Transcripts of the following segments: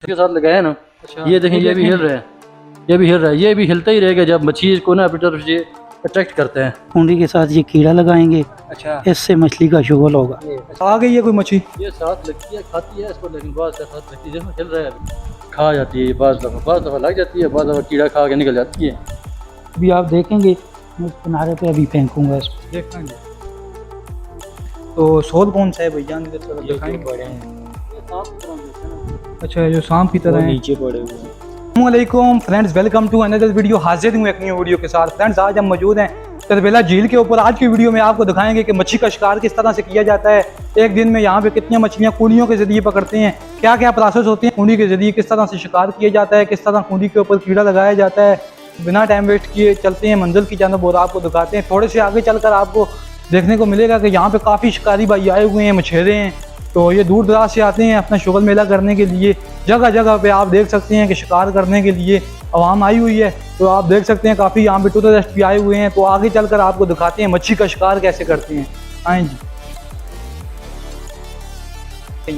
के साथ लगाया ना। अच्छा, ये देखें, ये भी हिल रहा है, ये भी हिल रहा है, ये भी हिलता ही रहेगा जब मछली को ना अपनी तरफ से अट्रैक्ट करते हैं। कुंडी के साथ ये कीड़ा लगाएंगे, अच्छा इससे मछली का शुगल होगा। आ गई है कोई मछली? ये साथ लगती है, खाती है इसको, लेकिन बाज का साथ लगती है, जैसे हिल रहा है अभी खा जाती है। बाज दफ़ा लग जाती है, बाज दफ़ा कीड़ा खा के निकल जाती है। अभी आप देखेंगे मैं इस किनारे पे अभी फेंकूंगा इसको। देखना जी। तो सोल कौन सा है भैया? दिखाएंगे। बड़े हैं, ये सांप की तरह दिखते हैं ना। अच्छा, जो सांप की तरह है। नीचे पड़े हुए हैं। अस्सलामुअलैकुम friends, welcome to another video. हाजिर हूँ एक नई वीडियो के साथ। फ्रेंड्स, आज हम मौजूद हैं तरबेला झील के ऊपर। आज की वीडियो में आपको दिखाएंगे कि मच्छी का शिकार किस तरह से किया जाता है। एक दिन में यहाँ पे कितनी मछलियाँ कूड़ियों के जरिए पकड़ते हैं, क्या क्या प्रोसेस होते हैं कूड़ी के जरिए, किस तरह से शिकार किया जाता है, किस तरह कूड़ी के ऊपर कीड़ा लगाया जाता है। बिना टाइम वेस्ट किए चलते हैं मंजिल की जानब और आपको दिखाते हैं। थोड़े से आगे चलकर आपको देखने को मिलेगा कि यहाँ पे काफ़ी शिकारी भाई आए हुए हैं, मछेरे हैं। तो ये दूर दराज से आते हैं अपना शुगल मेला करने के लिए। जगह जगह पे आप देख सकते हैं कि शिकार करने के लिए आवाम आई हुई है। तो आप देख सकते हैं काफ़ी यहाँ पे टूरिस्ट भी आए हुए हैं। तो आगे चलकर आपको दिखाते हैं मच्छी का शिकार कैसे करते हैं। आए जी,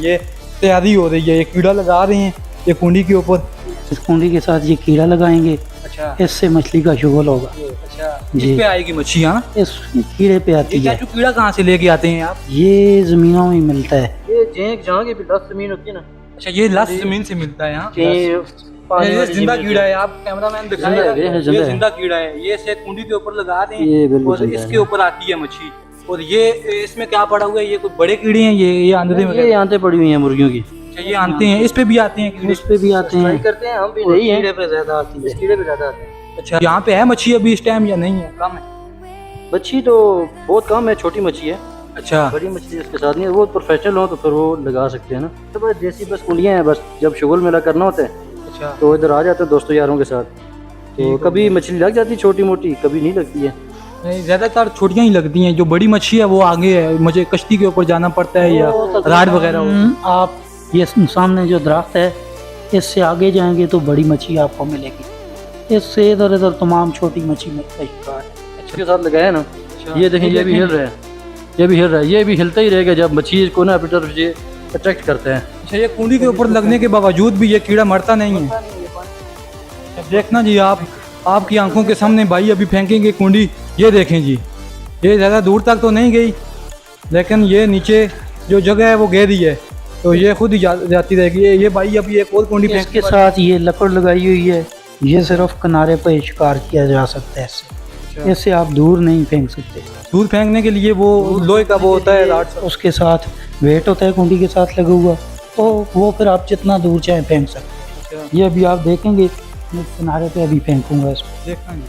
ये तैयारी हो रही है, ये कीड़ा लगा रहे हैं ये कुंडी के ऊपर। इस कुंडी के साथ ये कीड़ा लगाएंगे, अच्छा इससे मछली का शुगल होगा। अच्छा, जी। इस पे आएगी मच्छी? हाँ, इस कीड़े पे आती है। चाचू कीड़ा कहाँ से लेके आते हैं आप? ये जमीनों में मिलता है। ये जेंक जहाँ की भी 10 जमीन होती है ना, अच्छा, ये लस जमीन से मिलता है। हाँ, ये पानी ये वाली जिंदा जमीन कीड़ा से। है। आप कैमरामैन जिंदा दिखाएगा, है, ये ये जिंदा है। जिंदा कीड़ा है। ये से कुंडी के ऊपर लगा दें ये बिल्कुल और जिंदा इसके है। ऊपर आती है मच्छी। और ये इसमें क्या पड़ा हुआ है? ये कोई बड़े कीड़े हैं, ये आंधे ये वगैरह? आंतें पड़ी हुई हैं मुर्गियों की। अच्छा, ये आते हैं, इस पे भी आते हैं कीड़े? इस पे भी आते ट्राई हैं। करते हैं हम भी, नहीं है कीड़े पे ज्यादा आती इस है। कीड़े पे ज्यादा आते हैं। अच्छा, यहाँ पे है मच्छी अभी इस टाइम या नहीं है? कम है? मच्छी तो बहुत कम है, छोटी मच्छी है, अच्छा, बड़ी मछली उसके साथ नहीं है। वो प्रोफेशनल हो तो फिर वो लगा सकते हैं ना। तो बस देसी बस कुंडियाँ हैं, बस जब शुगल मेला करना होता है अच्छा, तो इधर आ जाते हैं दोस्तों यारों के साथ। तो कभी मछली लग जाती है छोटी मोटी, कभी नहीं लगती है। नहीं, ज्यादातर छोटियाँ ही लगती हैं। जो बड़ी मच्छी है वो आगे है, मुझे कश्ती के ऊपर जाना पड़ता है या राड वगैरह हो। आप ये सामने जो दरख्त है, इससे आगे जाएंगे तो बड़ी मच्छी आपको मिलेगी। इससे इधर इधर तमाम छोटी मच्छी का शिकार है। इसके साथ लगाया ना। अच्छा, ये देखें, ये भी हिल रहा है, ये भी हिल रहा है, ये भी हिलता ही रहेगा जब मच्छली को ना अपनी तरफ से अट्रैक्ट करते हैं। अच्छा, ये कुंडी के ऊपर लगने के बावजूद भी ये कीड़ा मरता नहीं है। देखना जी, आपकी आंखों के सामने भाई अभी फेंकेंगे कुंडी। ये देखें जी, ये ज़्यादा दूर तक तो नहीं गई, लेकिन ये नीचे जो जगह है वो गहरी है, तो ये खुद ही जाती रहेगी। ये भाई अभी एक और कुंडी फेंक इसके साथ ये लकड़ लगाई हुई है, ये सिर्फ किनारे पर शिकार किया जा सकता है। इससे आप दूर नहीं फेंक सकते। दूर फेंकने के लिए वो लोहे का वो होता है राड सा। उसके साथ वेट होता है कुंडी के साथ लगा हुआ, तो वो फिर आप जितना दूर चाहे फेंक सकते हैं। ये अभी आप देखेंगे मैं किनारे पे अभी फेंकूंगा इसको। देखना जी,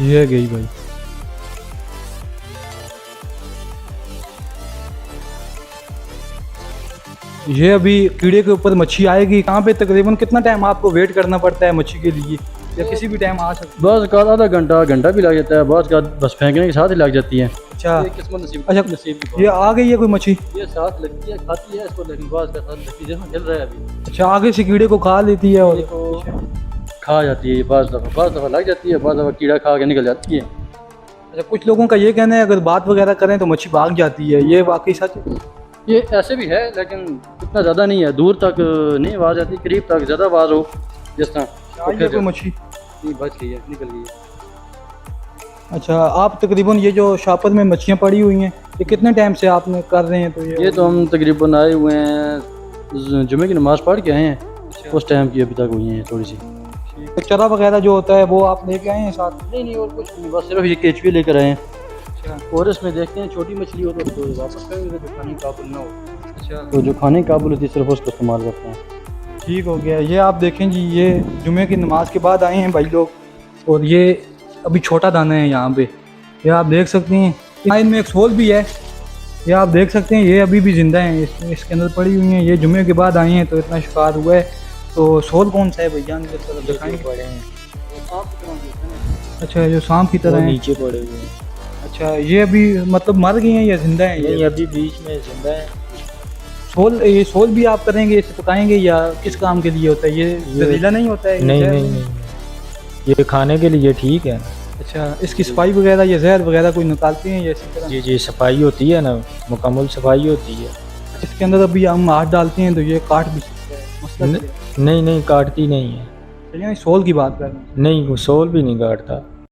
ये गई भाई। ये अभी कीड़े के ऊपर मच्छी आएगी। यहाँ पे तकरीबन कितना टाइम आपको वेट करना पड़ता है मच्छी के लिए, या किसी भी टाइम आ सकती बस का आधा घंटा भी लग जाता है, बस का बस फेंकने के साथ ही लग जाती है। है? अच्छा, ये किस्मत नसीब, अच्छा, नसीब की ये आ गई है कोई मच्छी? बात। ये साथ लगती है, खाती है इसको, लेकिन बस का साथ लगती है, जैसे हिल रहा है अभी अच्छा, आगे से कीड़े को खा लेती है और को खा जाती है। बस दफ़ा लग जाती है, बस दफ़ा कीड़ा खा के निकल जाती है। अच्छा, कुछ लोगों का ये कहना है अगर बात वगैरह करें तो मच्छी भाग जाती है, ये वाकई सच है? ये ऐसे भी है, लेकिन इतना ज़्यादा नहीं है, दूर तक नहीं आवाज़ आती, करीब तक ज़्यादा आवाज़ हो जिस तरह। आई है कोई मच्छी? नहीं, बच गई है, निकल गई है। अच्छा, आप तकरीबन ये जो शापर में मच्छियाँ पड़ी हुई हैं, ये कितने टाइम से आपने कर रहे हैं? तो ये तो हम तकरीबन आए हुए हैं, जुमे की नमाज़ पढ़ के आए हैं, उस टाइम की अभी तक हुई हैं थोड़ी सी। तो चरा वगैरह जो होता है वो आप लेके आए हैं साथ? नहीं और कुछ नहीं, बस सिर्फ ये केचुए लेकर आए हैं। अच्छा, और इसमें देखते हैं छोटी मछली हो तो वापस करेंगे, जो खाने के काबुल ना हो अच्छा, तो जो खाने के काबुल होती है सिर्फ उसको इस्तेमाल करते हैं। ठीक हो गया। ये आप देखें जी, ये जुमे की नमाज के बाद आए हैं भाई लोग, और ये अभी छोटा दाना है यहाँ पे, ये आप देख सकते हैं। इनमें एक सोल भी है, ये आप देख सकते हैं, ये अभी भी जिंदा है, इसके अंदर पड़ी हुई हैं। ये जुमे के बाद आई हैं तो इतना शिकार हुआ है। तो सोल कौन सा है भैया? दिखाएंगे। पड़े हैं, सांप की तरह दिखते हैं, अच्छा, जो सांप की तरह है। नीचे पड़े हुए हैं। अच्छा, ये अभी मतलब मर गई हैं या जिंदा हैं? ये अभी बीच में जिंदा है। ये सोल भी आप करेंगे, इसे पकाएंगे या किस काम के लिए होता है? ये जहरीला नहीं होता है? नहीं, ये खाने के लिए ठीक है। अच्छा, इसकी सफाई वगैरह या जहर वगैरह कोई निकालते हैं या इसी तरह? जी जी, सफाई होती है ना, मुकम्मल सफाई होती है। इसके अंदर अभी हम हाथ डालते हैं तो ये काट भी सकते हैं, मसला क्या है? नहीं नहीं, काटती नहीं है। चलिए सोल की बात कर रहे हैं। नहीं, वो सोल भी नहीं काटता।